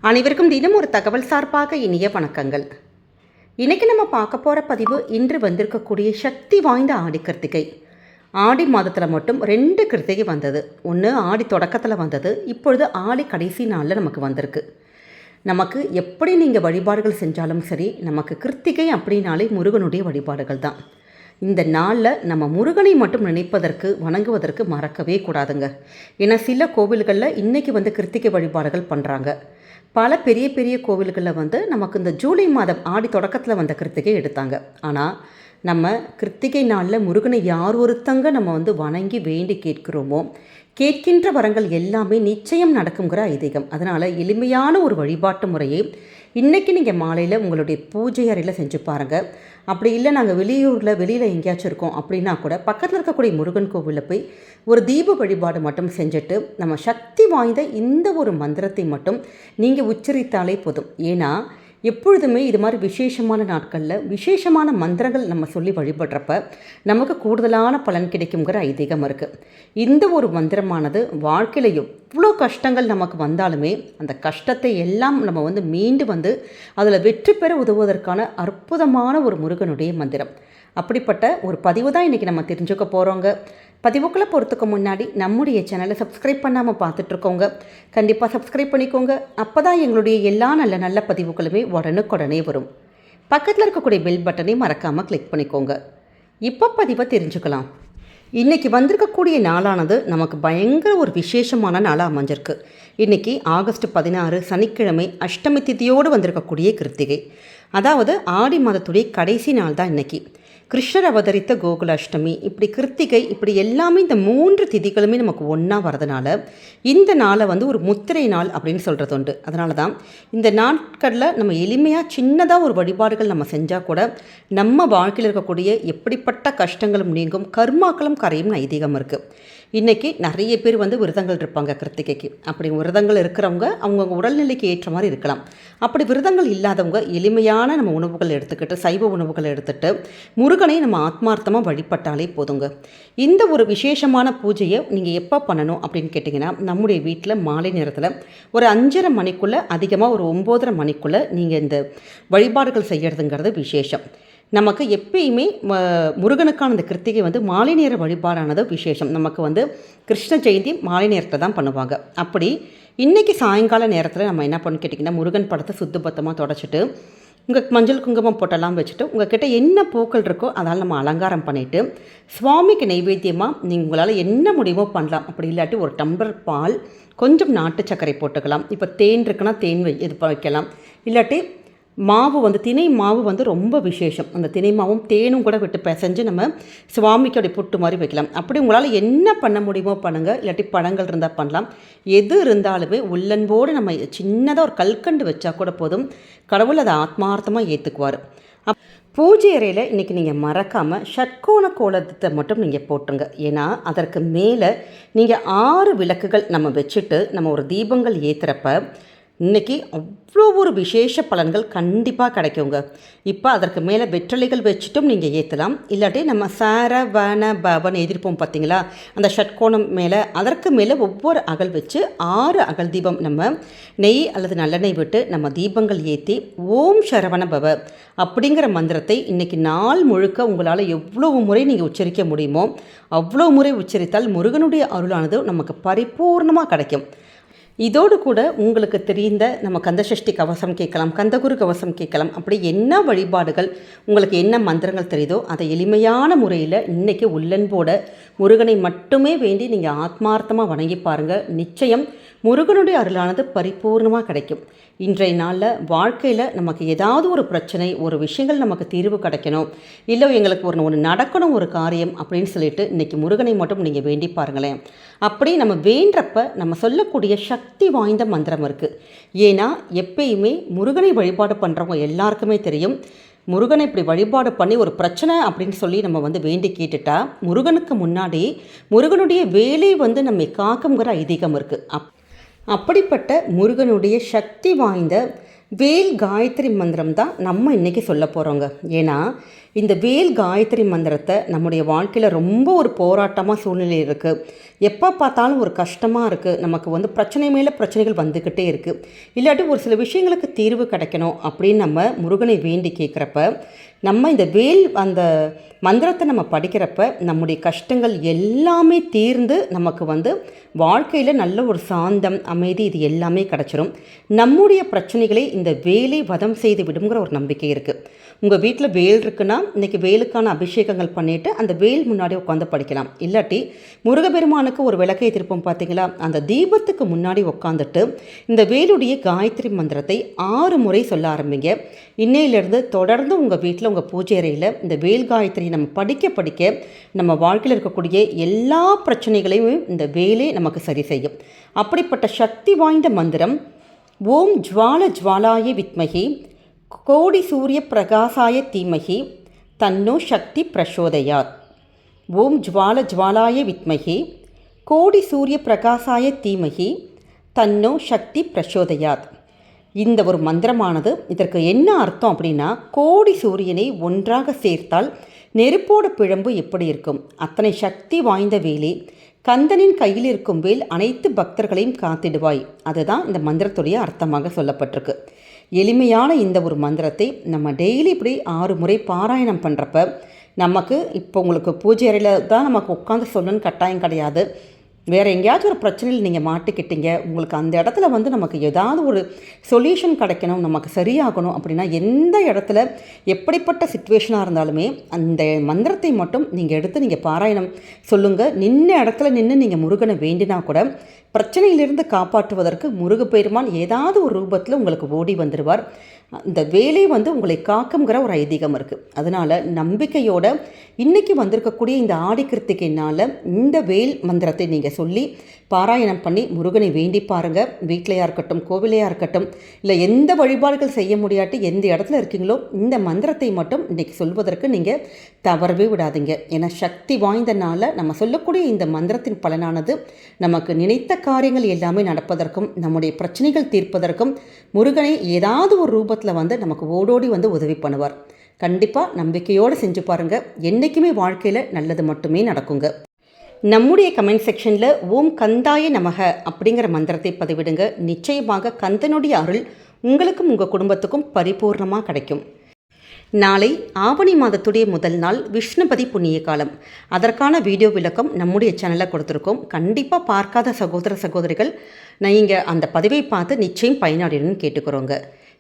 அனைவருக்கும் தினம் ஒரு தகவல் சார்பாக இனிய வணக்கங்கள். இன்றைக்கி நம்ம பார்க்க போகிற பதிவு இன்று வந்திருக்கக்கூடிய சக்தி வாய்ந்த ஆடி கிருத்திகை. ஆடி மாதத்தில் மட்டும் 2 கிருத்திகை வந்தது. ஒன்று ஆடி தொடக்கத்தில் வந்தது, இப்பொழுது ஆடி கடைசி நாளில் நமக்கு வந்திருக்கு. நமக்கு எப்படி நீங்கள் வழிபாடுகள் செஞ்சாலும் சரி, நமக்கு கிருத்திகை அப்படின்னாலே முருகனுடைய வழிபாடுகள் தான். இந்த நாளில் நம்ம முருகனை மட்டும் நினைப்பதற்கு வணங்குவதற்கு மறக்கவே கூடாதுங்க. ஏன்னா சில கோவில்களில் இன்றைக்கி கிருத்திகை வழிபாடுகள் பண்ணுறாங்க. பல பெரிய பெரிய கோவில்களில் நமக்கு இந்த ஜூலை மாதம் ஆடி தொடக்கத்தில் வந்த கிருத்திகை எடுத்தாங்க. ஆனால் நம்ம கிருத்திகை நாளில் முருகனை யார் ஒருத்தங்க நம்ம வணங்கி வேண்டி கேட்கிறோமோ, கேட்கின்ற வரங்கள் எல்லாமே நிச்சயம் நடக்குங்கிற ஐதீகம். அதனால் எளிமையான ஒரு வழிபாட்டு முறையை இன்றைக்கி நீங்கள் மாலையில் உங்களுடைய பூஜை அறையில் செஞ்சு பாருங்கள். அப்படி இல்லை நாங்கள் வெளியில் எங்கேயாச்சும் இருக்கோம் அப்படின்னா கூட பக்கத்தில் இருக்கக்கூடிய முருகன் கோவிலில் போய் ஒரு தீப வழிபாடு மட்டும் செஞ்சுட்டு நம்ம சக்தி வாய்ந்த இந்த ஒரு மந்திரத்தை மட்டும் நீங்கள் உச்சரித்தாலே போதும். ஏன்னா எப்பொழுதுமே இது மாதிரி விசேஷமான நாட்களில் விசேஷமான மந்திரங்கள் நம்ம சொல்லி வழிபடுறப்ப நமக்கு கூடுதலான பலன் கிடைக்குங்கிற ஐதீகம் இருக்குது. இந்த ஒரு மந்திரமானது வாழ்க்கையில் எவ்வளோ கஷ்டங்கள் நமக்கு வந்தாலுமே அந்த கஷ்டத்தை எல்லாம் நம்ம மீண்டு அதில் வெற்றி பெற உதவுவதற்கான அற்புதமான ஒரு முருகனுடைய மந்திரம். அப்படிப்பட்ட ஒரு பதிவு தான் இன்றைக்கி நம்ம தெரிஞ்சுக்க போகிறோங்க. பதிவுக்குள்ளே போகிறதுக்கு முன்னாடி நம்முடைய சேனலை சப்ஸ்கிரைப் பண்ணாமல் பார்த்துட்ருக்கோங்க, கண்டிப்பாக சப்ஸ்கிரைப் பண்ணிக்கோங்க. அப்போ தான் எங்களுடைய எல்லா நல்ல நல்ல பதிவுகளுமே உடனுக்குடனே வரும். பக்கத்தில் இருக்கக்கூடிய பெல் பட்டனை மறக்காமல் கிளிக் பண்ணிக்கோங்க. இப்போ பதிவை தெரிஞ்சுக்கலாம். இன்றைக்கி வந்திருக்கக்கூடிய நாளானது நமக்கு பயங்கர ஒரு விசேஷமான நாளாக அமைஞ்சிருக்கு. இன்றைக்கி ஆகஸ்ட் 16 சனிக்கிழமை அஷ்டமி திதியோடு வந்திருக்கக்கூடிய கிருத்திகை. அதாவது ஆடி மாதத்துடைய கடைசி நாள் தான் இன்றைக்கி. கிருஷ்ணர் அவதரித்த கோகுல அஷ்டமி, இப்படி கிருத்திகை, இப்படி எல்லாமே இந்த 3 திதிகளுமே நமக்கு ஒன்றா வரதுனால இந்த நாளை ஒரு முத்திரை நாள் அப்படின்னு சொல்கிறது உண்டு. அதனால தான் இந்த நாட்களில் நம்ம எளிமையாக சின்னதாக ஒரு வழிபாடுகள் நம்ம செஞ்சால் கூட நம்ம வாழ்க்கையில் இருக்கக்கூடிய எப்படிப்பட்ட கஷ்டங்களும் நீங்கும், கர்மாக்களும் கரையும் ஐதீகம் இருக்குது. இன்றைக்கி நிறைய பேர் விரதங்கள் இருப்பாங்க கிருத்திகைக்கு. அப்படி விரதங்கள் இருக்கிறவங்க அவங்கவுங்க உடல்நிலைக்கு ஏற்ற மாதிரி இருக்கலாம். அப்படி விரதங்கள் இல்லாதவங்க எளிமையான நம்ம உணவுகள் எடுத்துக்கிட்டு, சைவ உணவுகள் எடுத்துகிட்டு முருகனை நம்ம ஆத்மார்த்தமாக வழிபட்டாலே போதுங்க. இந்த ஒரு விசேஷமான பூஜையை நீங்கள் எப்போ பண்ணணும் அப்படின்னு கேட்டிங்கன்னா, நம்முடைய வீட்டில் மாலை நேரத்தில் ஒரு 5:30 மணிக்குள்ளே, அதிகமாக ஒரு 9:30 மணிக்குள்ளே நீங்கள் இந்த வழிபாடுகள் செய்கிறதுங்கிறது விசேஷம். நமக்கு எப்பயுமே முருகனுக்கான இந்த கிருத்திகை மாலை நேர வழிபாடானது விசேஷம். நமக்கு கிருஷ்ண ஜெயந்தி மாலை நேரத்தில் தான் பண்ணுவாங்க. அப்படி இன்றைக்கி சாயங்கால நேரத்தில் நம்ம என்ன பண்ணு கேட்டிங்கன்னா, முருகன் படத்தை சுத்தபத்தமாக தொடச்சிட்டு உங்கள் மஞ்சள் குங்குமம் போட்டெல்லாம் வச்சுட்டு உங்கள் கிட்டே என்ன பூக்கள் இருக்கோ அதால் நம்ம அலங்காரம் பண்ணிவிட்டு சுவாமிக்கு நைவேத்தியமாக உங்களால் என்ன முடியுமோ பண்ணலாம். அப்படி இல்லாட்டி ஒரு டம்ளர் பால், கொஞ்சம் நாட்டு சர்க்கரை போட்டுக்கலாம். இப்போ தேன் இருக்குன்னா தேன் இது வைக்கலாம். இல்லாட்டி மாவு திணை மாவு ரொம்ப விசேஷம். அந்த திணை மாவும் தேனும் கூட விட்டு பிசைஞ்சு நம்ம சுவாமிக்கு அப்படி புட்டு மாதிரி வைக்கலாம். அப்படி உங்களால் என்ன பண்ண முடியுமோ பண்ணுங்கள். இல்லாட்டி பழங்கள் இருந்தால் பண்ணலாம். எது இருந்தாலுமே உள்ளன்போடு நம்ம சின்னதாக ஒரு கல்கண்டு வச்சா கூட போதும், கடவுள் அதை ஆத்மார்த்தமாக ஏற்றுக்குவார். பூஜை அறையில் இன்றைக்கி நீங்கள் மறக்காமல் ஷட்கோண கோலத்தை மட்டும் நீங்கள் போட்டுருங்க. ஏன்னா அதற்கு மேலே நீங்கள் 6 விளக்குகள் நம்ம வச்சுட்டு நம்ம ஒரு தீபங்கள் ஏற்றுறப்ப இன்றைக்கி அவ்வளோ ஒரு விசேஷ பலன்கள் கண்டிப்பாக கிடைக்குங்க. இப்போ அதற்கு மேலே வெற்றலைகள் வச்சுட்டும் நீங்கள் ஏற்றலாம். இல்லாட்டி நம்ம சார வன பவன் எதிர்ப்போம் பார்த்தீங்களா, அந்த ஷட்கோணம் மேலே அதற்கு மேலே ஒவ்வொரு அகல் வச்சு 6 அகல் தீபம் நம்ம நெய் அல்லது நல்லெண்ணெய் விட்டு நம்ம தீபங்கள் ஏற்றி ஓம் சரவண பவ அப்படிங்கிற மந்திரத்தை இன்றைக்கி நாள் முழுக்க உங்களால் எவ்வளவு முறை நீங்கள் உச்சரிக்க முடியுமோ அவ்வளோ முறை உச்சரித்தால் முருகனுடைய அருளானது நமக்கு பரிபூர்ணமாக கிடைக்கும். இதோடு கூட உங்களுக்கு தெரிந்த நம்ம கந்தசஷ்டி கவசம் கேட்கலாம், கந்தகுரு கவசம் கேட்கலாம். அப்படி என்ன வழிபாடுகள் உங்களுக்கு என்ன மந்திரங்கள் தெரியுதோ அதை எளிமையான முறையில் இன்றைக்கி உள்ளன்போட முருகனை மட்டுமே வேண்டி நீங்கள் ஆத்மார்த்தமாக வணங்கி பாருங்கள். நிச்சயம் முருகனுடைய அருளானது பரிபூர்ணமாக கிடைக்கும். இன்றைய நாளில் வாழ்க்கையில் நமக்கு ஏதாவது ஒரு பிரச்சனை, ஒரு விஷயங்கள் நமக்கு தீர்வு கிடைக்கணும், இல்லை எங்களுக்கு ஒன்று நடக்கணும் ஒரு காரியம் அப்படின்னு சொல்லிட்டு இன்றைக்கி முருகனை மட்டும் நீங்கள் வேண்டி பாருங்களேன். அப்படி நம்ம வேண்டப்ப நம்ம சொல்லக்கூடிய சக்தி வாய்ந்த மந்திரம் இருக்குது. ஏன்னா எப்பயுமே முருகனை வழிபாடு பண்ணுறவங்க எல்லாருக்குமே தெரியும், முருகனை இப்படி வழிபாடு பண்ணி ஒரு பிரச்சனை அப்படின்னு சொல்லி நம்ம வேண்டி கேட்டுட்டா முருகனுக்கு முன்னாடி முருகனுடைய வேலை நம்மை காக்குங்கிற ஐதீகம் இருக்குது. அப்படிப்பட்ட முருகனுடைய சக்தி வாய்ந்த வேல் காயத்ரி மந்திரம் தான் நம்ம இன்றைக்கி சொல்ல போகிறோங்க. ஏன்னா இந்த வேல் காயத்ரி மந்திரத்தை நம்முடைய வாழ்க்கையில் ரொம்ப ஒரு போராட்டமாக சூழ்நிலை இருக்குது. எப்போ பார்த்தாலும் ஒரு கஷ்டமாக இருக்குது, நமக்கு வந்து பிரச்சனை மேலே பிரச்சனைகள் வந்துக்கிட்டே இருக்குது, இல்லாட்டி ஒரு சில விஷயங்களுக்கு தீர்வு கிடைக்கணும் அப்படின்னு நம்ம முருகனை வேண்டி கேட்குறப்ப, நம்ம இந்த அந்த மந்திரத்தை நம்ம படிக்கிறப்ப நம்முடைய கஷ்டங்கள் எல்லாமே தீர்ந்து நமக்கு வந்து வாழ்க்கையில் நல்ல ஒரு சாந்தம், அமைதி இது எல்லாமே கிடச்சிரும். நம்முடைய பிரச்சனைகளை இந்த வேலை வதம் செய்து விடுங்கிற ஒரு நம்பிக்கை இருக்குது. உங்கள் வீட்டில் வேல் இருக்குன்னா இன்றைக்கி வேலுக்கான அபிஷேகங்கள் பண்ணிவிட்டு அந்த வேல் முன்னாடி உட்காந்து படிக்கலாம். இல்லாட்டி முருகபெருமானுக்கு ஒரு விளக்கை திருப்பம் பார்த்தீங்களா, அந்த தீபத்துக்கு முன்னாடி உட்காந்துட்டு இந்த வேலுடைய காயத்ரி மந்திரத்தை 6 முறை சொல்ல ஆரம்பிங்க. இன்னையிலேருந்து தொடர்ந்து உங்கள் வீட்டில் உங்கள் பூஜை அறையில் இந்த வேல் காயத்ரி நம்ம படிக்க நம்ம வாழ்க்கையில் இருக்கக்கூடிய எல்லா பிரச்சனைகளையும் இந்த வேலே நமக்கு சரி செய்யும். அப்படிப்பட்ட சக்தி வாய்ந்த மந்திரம் ஓம் ஜுவால ஜுவாலாய வித்மகி கோடி சூரிய பிரகாசாய தீமகி தன்னோ சக்தி பிரசோதயாத். ஓம் ஜுவால ஜுவாலாய வித்மகி கோடி சூரிய பிரகாசாய தீமகி தன்னோ சக்தி பிரசோதயாத். இந்த ஒரு மந்திரமானது, இதற்கு என்ன அர்த்தம் அப்படின்னா, கோடி சூரியனை ஒன்றாக சேர்த்தால் நெருப்போட பிழம்பு எப்படி இருக்கும், அத்தனை சக்தி வாய்ந்த வேலே, கந்தனின் கையில் இருக்கும் வேல் அனைத்து பக்தர்களையும் காத்திடுவாய். அதுதான் இந்த மந்திரத்துடைய அர்த்தமாக சொல்லப்பட்டிருக்கு. எளிமையான இந்த ஒரு மந்திரத்தை நம்ம டெய்லி இப்படி 6 முறை பாராயணம் பண்ணுறப்ப நமக்கு இப்போ உங்களுக்கு பூஜை அறையில் தான் நமக்கு உட்காந்து சொல்லணும்னு கட்டாயம் கிடையாது. வேறு எங்கேயாச்சும் ஒரு பிரச்சனையில் நீங்கள் மாட்டிக்கிட்டீங்க, உங்களுக்கு அந்த இடத்துல வந்து நமக்கு ஏதாவது ஒரு சொல்யூஷன் கிடைக்கணும், நமக்கு சரியாகணும் அப்படின்னா எந்த இடத்துல எப்படிப்பட்ட சிச்சுவேஷனாக இருந்தாலுமே அந்த மந்திரத்தை மட்டும் நீங்கள் எடுத்து நீங்கள் பாராயணம் சொல்லுங்கள். நின்ன இடத்துல நின்று நீங்கள் முருகனை வேண்டினா கூட பிரச்சனையிலிருந்து காப்பாற்றுவதற்கு முருகப்பெருமான் ஏதாவது ஒரு ரூபத்தில் உங்களுக்கு ஓடி வந்துடுவார். இந்த வேலை வந்து உங்களை காக்குங்கிற ஒரு ஐதீகம் இருக்குது. அதனால் நம்பிக்கையோட இன்றைக்கி வந்திருக்கக்கூடிய இந்த ஆடி கிருத்திகைனால் இந்த வேல் மந்திரத்தை நீங்கள் சொல்லி பாராயணம் பண்ணி முருகனை வேண்டி பாருங்கள். வீட்டிலையாக இருக்கட்டும், கோவிலையாக இருக்கட்டும், இல்லை எந்த வழிபாடுகள் செய்ய முடியாட்டி எந்த இடத்துல இருக்கீங்களோ இந்த மந்திரத்தை மட்டும் இன்றைக்கி சொல்வதற்கு நீங்கள் தவறவே விடாதீங்க. ஏன்னா சக்தி வாய்ந்த நாளில் நம்ம சொல்லக்கூடிய இந்த மந்திரத்தின் பலனானது நமக்கு நினைத்த காரியங்கள் எல்லாமே நடப்பதற்கும் நம்முடைய பிரச்சனைகள் தீர்ப்பதற்கும் முருகனை ஏதாவது ஒரு ரூபத்தில் வந்து நமக்கு ஓடோடி வந்து உதவி பண்ணுவார். கண்டிப்பாக நம்பிக்கையோடு செஞ்சு பாருங்கள். என்றைக்குமே வாழ்க்கையில் நல்லது மட்டுமே நடக்குங்க. நம்முடைய கமெண்ட் செக்ஷனில் ஓம் கந்தாய நமக அப்படிங்கிற மந்திரத்தை பதிவிடுங்க. நிச்சயமாக கந்தனுடைய அருள் உங்களுக்கும் உங்கள் குடும்பத்துக்கும் பரிபூர்ணமாக கிடைக்கும். நாளை ஆவணி மாதத்துடைய முதல் நாள் விஷ்ணுபதி புண்ணிய காலம். அதற்கான வீடியோ விளக்கம் நம்முடைய சேனலில் கொடுத்துருக்கோம். கண்டிப்பாக பார்க்காத சகோதர சகோதரிகள் நீங்கள் அந்த பதிவை பார்த்து நிச்சயம் பயனடையணும்னு கேட்டுக்கிறோங்க.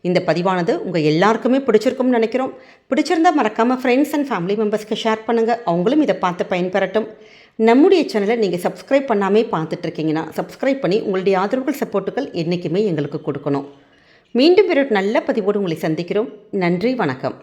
இந்த பதிவானது உங்கள் எல்லாருக்குமே பிடிச்சிருக்கும்னு நினைக்கிறோம். பிடிச்சிருந்தால் மறக்காமல் ஃப்ரெண்ட்ஸ் அண்ட் ஃபேமிலி மெம்பர்ஸ்க்கு ஷேர் பண்ணுங்கள், அவங்களும் இதை பார்த்து பயன்பெறட்டும். நம்முடைய சேனலை நீங்கள் சப்ஸ்கிரைப் பண்ணாமே பார்த்துட்ருக்கீங்கன்னா சப்ஸ்கிரைப் பண்ணி உங்களுடைய ஆதரவுகள் சப்போர்ட்டுகள் என்றைக்குமே எங்களுக்கு கொடுக்கணும். மீண்டும் வேறு நல்ல பதிவோடு உங்களை சந்திக்கிறோம். நன்றி, வணக்கம்.